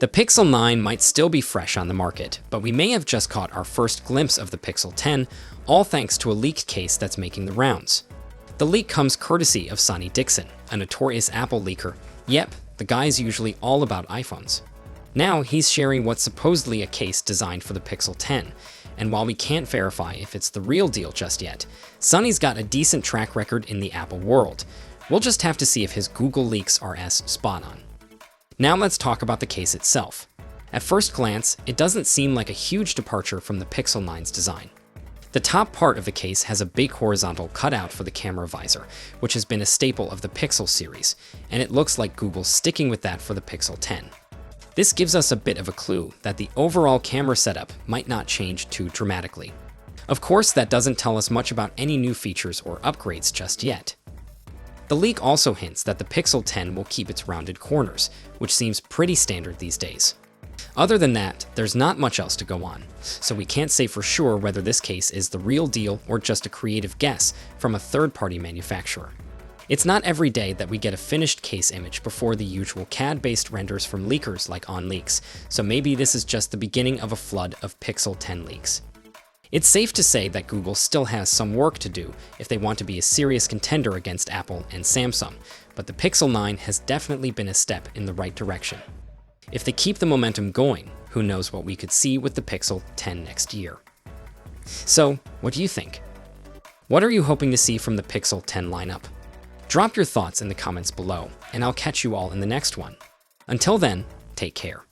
The Pixel 9 might still be fresh on the market, but we may have just caught our first glimpse of the Pixel 10, all thanks to a leaked case that's making the rounds. The leak comes courtesy of Sonny Dixon, a notorious Apple leaker. Yep, the guy's usually all about iPhones. Now he's sharing what's supposedly a case designed for the Pixel 10, and while we can't verify if it's the real deal just yet, Sonny's got a decent track record in the Apple world. We'll just have to see if his Google leaks are as spot on. Now let's talk about the case itself. At first glance, it doesn't seem like a huge departure from the Pixel 9's design. The top part of the case has a big horizontal cutout for the camera visor, which has been a staple of the Pixel series, and it looks like Google's sticking with that for the Pixel 10. This gives us a bit of a clue that the overall camera setup might not change too dramatically. Of course, that doesn't tell us much about any new features or upgrades just yet. The leak also hints that the Pixel 10 will keep its rounded corners, which seems pretty standard these days. Other than that, there's not much else to go on, so we can't say for sure whether this case is the real deal or just a creative guess from a third-party manufacturer. It's not every day that we get a finished case image before the usual CAD-based renders from leakers like OnLeaks, so maybe this is just the beginning of a flood of Pixel 10 leaks. It's safe to say that Google still has some work to do if they want to be a serious contender against Apple and Samsung, but the Pixel 9 has definitely been a step in the right direction. If they keep the momentum going, who knows what we could see with the Pixel 10 next year. So, what do you think? What are you hoping to see from the Pixel 10 lineup? Drop your thoughts in the comments below, and I'll catch you all in the next one. Until then, take care.